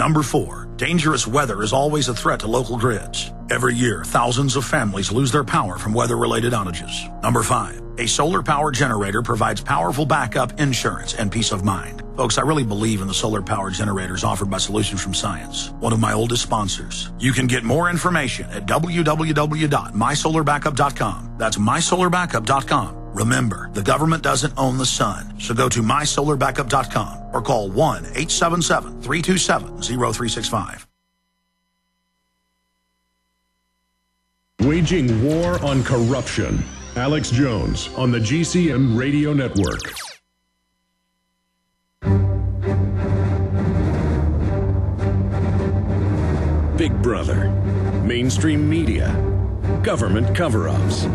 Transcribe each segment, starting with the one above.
Number 4, dangerous weather is always a threat to local grids. Every year, thousands of families lose their power from weather-related outages. Number 5, a solar power generator provides powerful backup, insurance, and peace of mind. Folks, I really believe in the solar power generators offered by Solutions from Science, one of my oldest sponsors. You can get more information at www.mysolarbackup.com. That's mysolarbackup.com. Remember, the government doesn't own the sun, so go to mysolarbackup.com or call 1-877-327-0365. Waging war on corruption. Alex Jones on the GCN Radio Network. Big Brother, mainstream media, government cover-ups.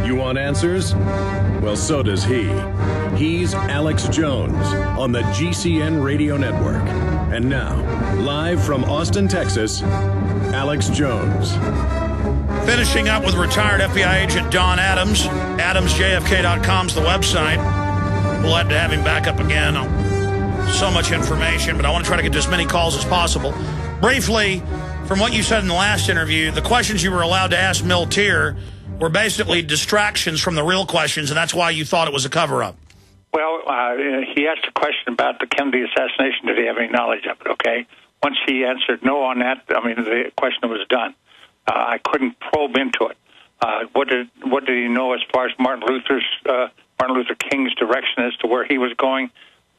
You want answers? Well, so does he. He's Alex Jones on the GCN Radio Network. And now, live from Austin, Texas, Alex Jones. Finishing up with retired FBI agent Don Adams. AdamsJFK.com's the website. We'll have to have him back up again. So much information, but I want to try to get to as many calls as possible. Briefly, from what you said in the last interview, the questions you were allowed to ask Mill Tier were basically distractions from the real questions, and that's why you thought it was a cover-up. Well, he asked a question about the Kennedy assassination. Did he have any knowledge of it, okay? Once he answered no on that, I mean, the question was done. I couldn't probe into it. What did he know as far as Martin Luther King's direction as to where he was going?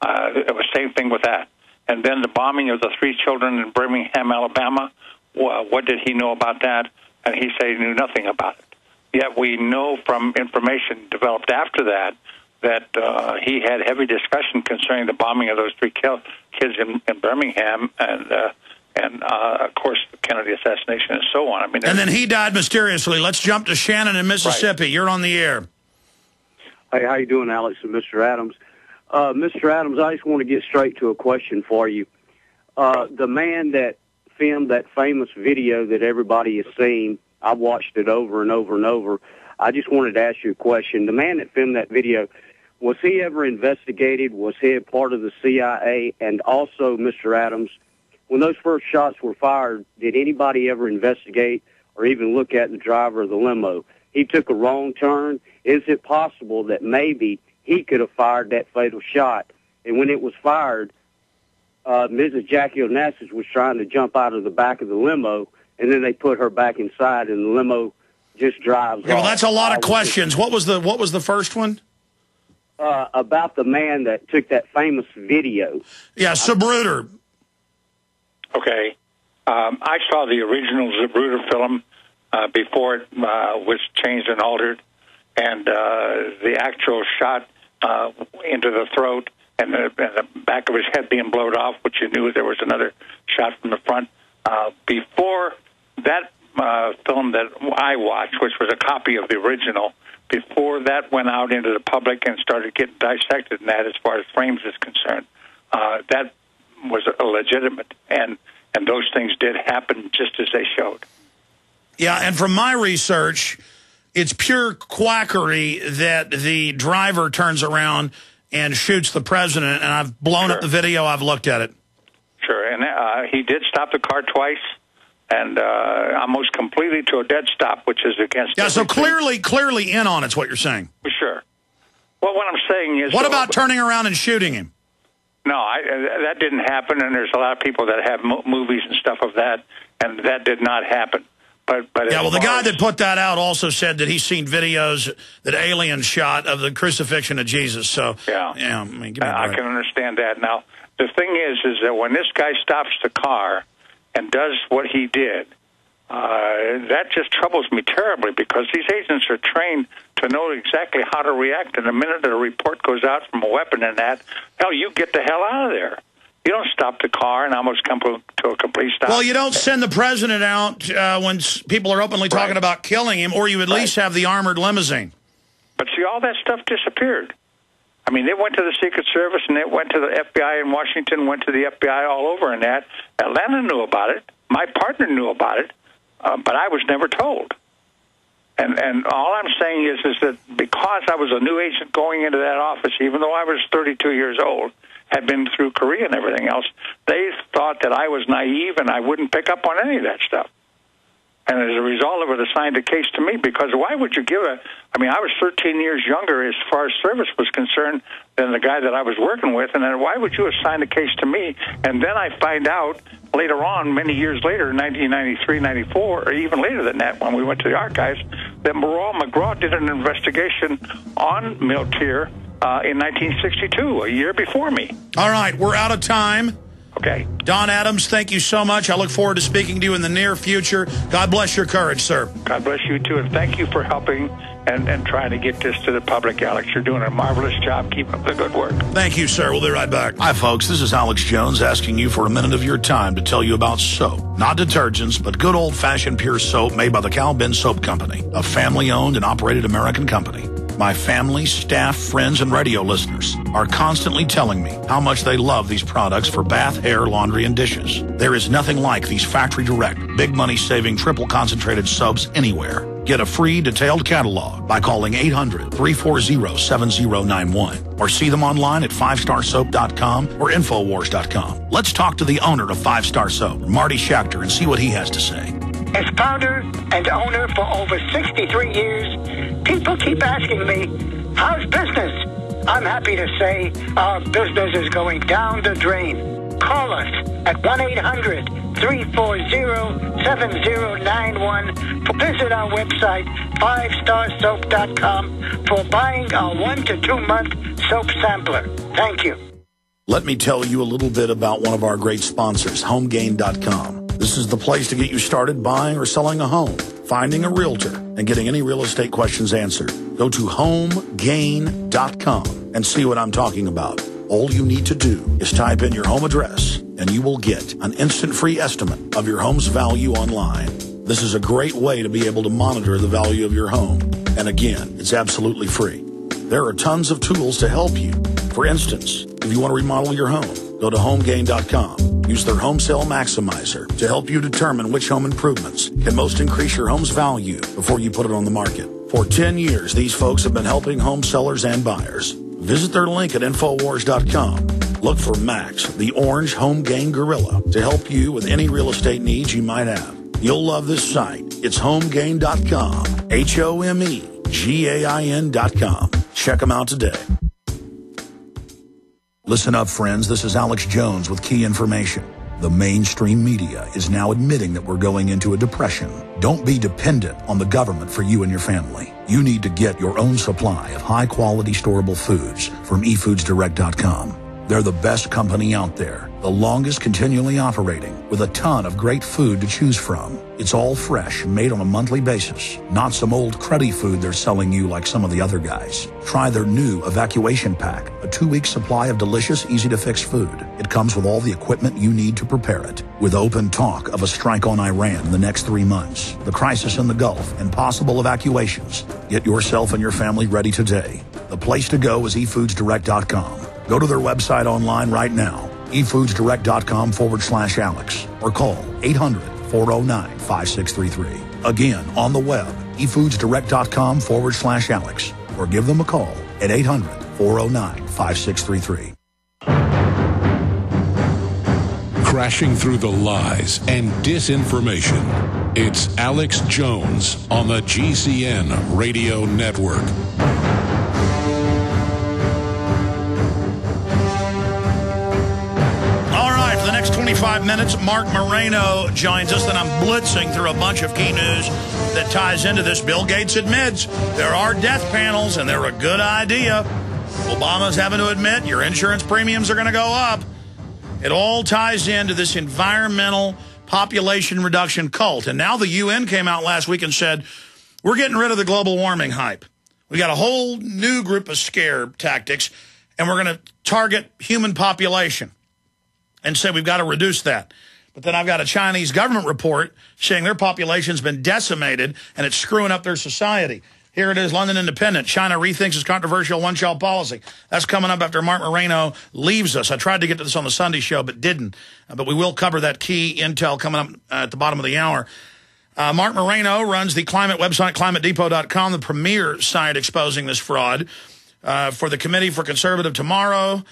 It was the same thing with that. And then the bombing of the 3 children in Birmingham, Alabama, what did he know about that? And he said he knew nothing about it. Yet we know from information developed after that he had heavy discussion concerning the bombing of those 3 kids in Birmingham and of course, the Kennedy assassination and so on. I mean, and then he died mysteriously. Let's jump to Shannon in Mississippi. Right. You're on the air. Hey, how you doing, Alex and Mr. Adams? Mr. Adams, I just want to get straight to a question for you. The man that filmed that famous video that everybody has seen, I've watched it over and over and over. I just wanted to ask you a question. The man that filmed that video, was he ever investigated? Was he a part of the CIA? And also, Mr. Adams, when those first shots were fired, did anybody ever investigate or even look at the driver of the limo? He took a wrong turn. Is it possible that maybe he could have fired that fatal shot? And when it was fired, Mrs. Jackie Onassis was trying to jump out of the back of the limo, and then they put her back inside, and the limo just drives off. Well, that's a lot of questions. What was the first one? About the man that took that famous video. Yeah, Zapruder. Okay. I saw the original Zapruder film before it was changed and altered, and the actual shot into the throat and the back of his head being blown off, which you knew there was another shot from the front. Before that film that I watched, which was a copy of the original, before that went out into the public and started getting dissected and that as far as frames is concerned, that was illegitimate, and those things did happen just as they showed. Yeah, and from my research, it's pure quackery that the driver turns around and shoots the president, and I've blown up the video. I've looked at it. Sure, and he did stop the car twice, and almost completely to a dead stop, which is against so clearly in on it's what you're saying. Sure. Well, what I'm saying is... What about turning around and shooting him? No, that didn't happen, and there's a lot of people that have movies and stuff of that, and that did not happen. But yeah, well, the guy that put that out also said that he's seen videos that aliens shot of the crucifixion of Jesus. So yeah, I mean, give me a break. I can understand that. Now, the thing is that when this guy stops the car and does what he did, that just troubles me terribly, because these agents are trained to know exactly how to react. And the minute that a report goes out from a weapon and that, hell, you get the hell out of there. You don't stop the car and almost come to a complete stop. Well, you don't send the president out when people are openly talking about killing him, or you at least have the armored limousine. But see, all that stuff disappeared. I mean, they went to the Secret Service, and they went to the FBI in Washington, went to the FBI all over in that. Atlanta knew about it. My partner knew about it, but I was never told. And all I'm saying is that because I was a new agent going into that office, even though I was 32 years old, had been through Korea and everything else, they thought that I was naive and I wouldn't pick up on any of that stuff. And as a result of it, assigned a case to me, because why would you give I was 13 years younger as far as service was concerned than the guy that I was working with, and then why would you assign a case to me? And then I find out later on, many years later, 1993, 94, or even later than that, when we went to the archives, that Moral McGraw did an investigation on Miltier in 1962, a year before me. All right, we're out of time. Okay. Don Adams, thank you so much. I look forward to speaking to you in the near future. God bless your courage, sir. God bless you, too, and thank you for helping and trying to get this to the public, Alex. You're doing a marvelous job. Keep up the good work. Thank you, sir. We'll be right back. Hi, folks. This is Alex Jones asking you for a minute of your time to tell you about soap. Not detergents, but good old-fashioned pure soap made by the Cal Ben Soap Company, a family-owned and operated American company. My family, staff, friends, and radio listeners are constantly telling me how much they love these products for bath, hair, laundry, and dishes. There is nothing like these factory-direct, big money-saving, triple-concentrated soaps anywhere. Get a free detailed catalog by calling 800-340-7091 or see them online at 5starsoap.com or Infowars.com. Let's talk to the owner of 5 Star Soap, Marty Schachter, and see what he has to say. As founder and owner for over 63 years, people keep asking me, how's business? I'm happy to say our business is going down the drain. Call us at 1-800-340-7091. Visit our website, 5starsoap.com, for buying our 1 to 2 month soap sampler. Thank you. Let me tell you a little bit about one of our great sponsors, HomeGain.com. This is the place to get you started buying or selling a home, finding a realtor, and getting any real estate questions answered. Go to HomeGain.com and see what I'm talking about. All you need to do is type in your home address, and you will get an instant free estimate of your home's value online. This is a great way to be able to monitor the value of your home. And again, it's absolutely free. There are tons of tools to help you. For instance, if you want to remodel your home, go to HomeGain.com. Use their Home Sale Maximizer to help you determine which home improvements can most increase your home's value before you put it on the market. For 10 years, these folks have been helping home sellers and buyers. Visit their link at Infowars.com. Look for Max, the orange Home Gain Gorilla, to help you with any real estate needs you might have. You'll love this site. It's HomeGain.com. HomeGain.com. Check them out today. Listen up, friends. This is Alex Jones with key information. The mainstream media is now admitting that we're going into a depression. Don't be dependent on the government for you and your family. You need to get your own supply of high-quality storable foods from eFoodsDirect.com. They're the best company out there, the longest continually operating, with a ton of great food to choose from. It's all fresh, made on a monthly basis, not some old cruddy food they're selling you like some of the other guys. Try their new Evacuation Pack, a 2-week supply of delicious, easy-to-fix food. It comes with all the equipment you need to prepare it. With open talk of a strike on Iran in the next 3 months, the crisis in the Gulf, and possible evacuations, get yourself and your family ready today. The place to go is eFoodsDirect.com. Go to their website online right now, eFoodsDirect.com/Alex, or call 800-409-5633. Again, on the web, eFoodsDirect.com/Alex, or give them a call at 800-409-5633. Crashing through the lies and disinformation, it's Alex Jones on the GCN Radio Network. All right, for the next 25 minutes, Mark Moreno joins us, and I'm blitzing through a bunch of key news that ties into this. Bill Gates admits there are death panels, and they're a good idea. Obama's having to admit your insurance premiums are going to go up. It all ties into this environmental population reduction cult. And now the UN came out last week and said, we're getting rid of the global warming hype. We got a whole new group of scare tactics, and we're going to target human population and say we've got to reduce that. But then I've got a Chinese government report saying their population's been decimated and it's screwing up their society. Here it is, London Independent. China rethinks its controversial one-child policy. That's coming up after Mark Moreno leaves us. I tried to get to this on the Sunday show, but didn't. But we will cover that key intel coming up at the bottom of the hour. Mark Moreno runs the climate website, climatedepot.com, the premier site exposing this fraud for the Committee for Conservative Tomorrow.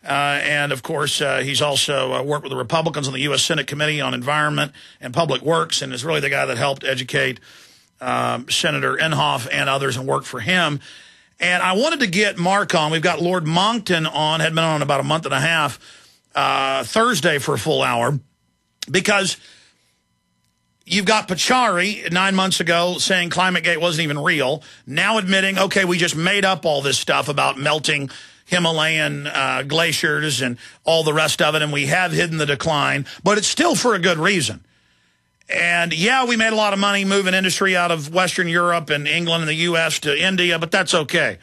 And, of course, he's also worked with the Republicans on the U.S. Senate Committee on Environment and Public Works, and is really the guy that helped educate Senator Inhofe and others and worked for him. And I wanted to get Mark on. We've got Lord Monckton on, had been on about a month and a half, Thursday for a full hour, because you've got Pachauri 9 months ago saying ClimateGate wasn't even real, now admitting, okay, we just made up all this stuff about melting Himalayan glaciers and all the rest of it, and we have hidden the decline, but it's still for a good reason. And, yeah, we made a lot of money moving industry out of Western Europe and England and the U.S. to India, but that's okay.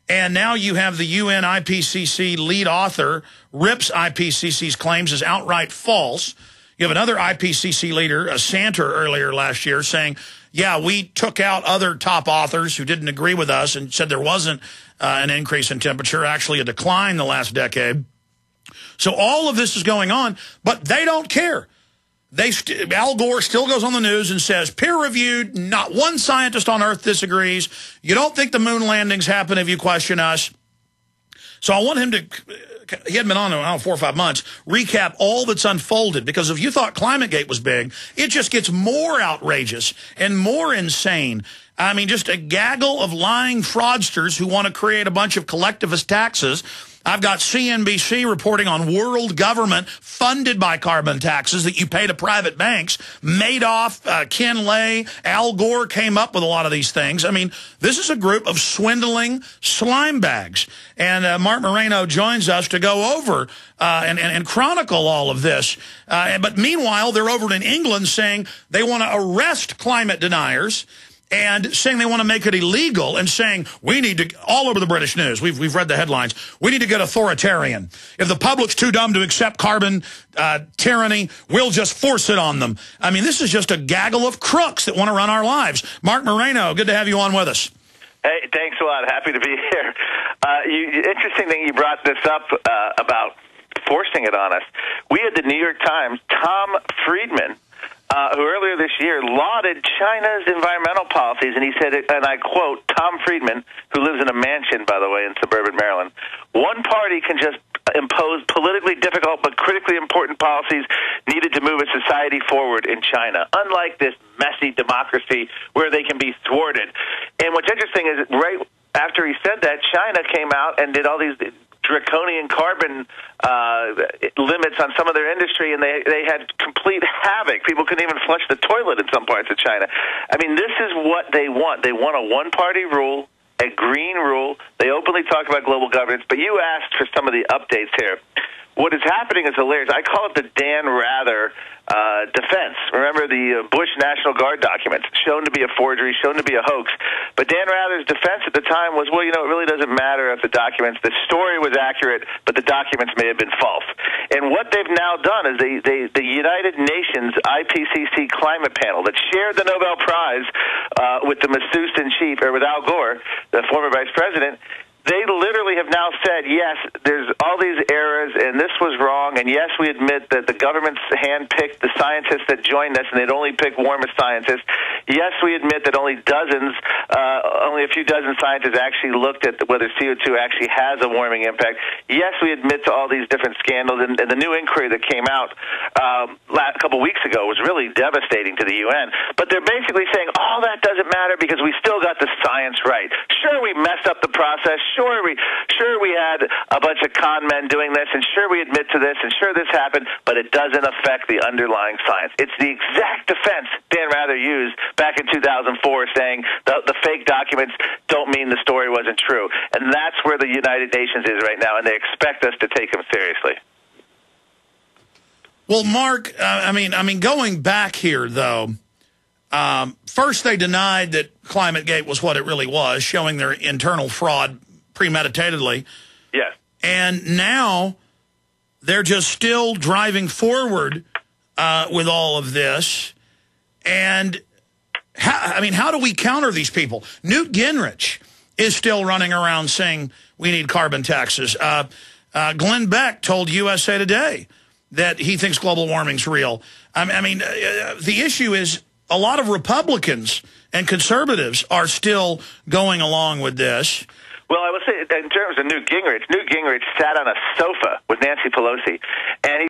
And now you have the UN IPCC lead author rips IPCC's claims as outright false. You have another IPCC leader, Santer, earlier last year saying, yeah, we took out other top authors who didn't agree with us and said there wasn't an increase in temperature, actually a decline the last decade. So all of this is going on, but they don't care. Al Gore still goes on the news and says, peer-reviewed, not one scientist on Earth disagrees. You don't think the moon landings happen if you question us. So I want him to, he hadn't been on, I don't know, 4 or 5 months, recap all that's unfolded. Because if you thought ClimateGate was big, it just gets more outrageous and more insane. I mean, just a gaggle of lying fraudsters who want to create a bunch of collectivist taxes. I've got CNBC reporting on world government funded by carbon taxes that you pay to private banks. Madoff, Ken Lay, Al Gore came up with a lot of these things. I mean, this is a group of swindling slime bags. And Mark Moreno joins us to go over and chronicle all of this. But meanwhile, they're over in England saying they want to arrest climate deniers, and saying they want to make it illegal, and saying we need to, all over the British news, we've read the headlines, we need to get authoritarian. If the public's too dumb to accept carbon tyranny, we'll just force it on them. I mean, this is just a gaggle of crooks that want to run our lives. Mark Moreno, good to have you on with us. Hey, thanks a lot. Happy to be here. Interesting that you brought this up about forcing it on us. We had the New York Times, Tom Friedman, who earlier this year lauded China's environmental policies, and he said, and I quote, Tom Friedman, who lives in a mansion, by the way, in suburban Maryland, one party can just impose politically difficult but critically important policies needed to move a society forward in China, unlike this messy democracy where they can be thwarted. And what's interesting is right after he said that, China came out and did all these draconian carbon limits on some of their industry, and they had complete havoc. People couldn't even flush the toilet in some parts of China. I mean, this is what they want. They want a one-party rule, a green rule. They openly talk about global governance, but you asked for some of the updates here. What is happening is hilarious. I call it the Dan Rather defense. Remember the Bush National Guard documents, shown to be a forgery, shown to be a hoax. But Dan Rather's defense at the time was, well, you know, it really doesn't matter if the documents, the story was accurate, but the documents may have been false. And what they've now done is the United Nations IPCC climate panel that shared the Nobel Prize with the masseuse in chief, or with Al Gore, the former vice president, they literally have now said, yes, there's all these errors, and this was wrong, and yes, we admit that the government's handpicked the scientists that joined us, and they'd only pick warmest scientists. Yes, we admit that only a few dozen scientists actually looked at whether CO2 actually has a warming impact. Yes, we admit to all these different scandals, and the new inquiry that came out a couple weeks ago was really devastating to the UN. But they're basically saying all that doesn't matter because we still got the science right. Sure, we messed up the process. Sure, we had a bunch of con men doing this, and sure, we admit to this, and sure, this happened, but it doesn't affect the underlying science. It's the exact defense Dan Rather used back in 2004, saying the fake documents don't mean the story wasn't true. And that's where the United Nations is right now, and they expect us to take them seriously. Well, Mark, I mean, going back here, though, first they denied that ClimateGate was what it really was, showing their internal fraud premeditatedly. Yes. And now they're just still driving forward with all of this. And, how do we counter these people? Newt Gingrich is still running around saying we need carbon taxes. Glenn Beck told USA Today that he thinks global warming's real. The issue is a lot of Republicans and conservatives are still going along with this. Well, I would say in terms of Newt Gingrich sat on a sofa with Nancy Pelosi, and he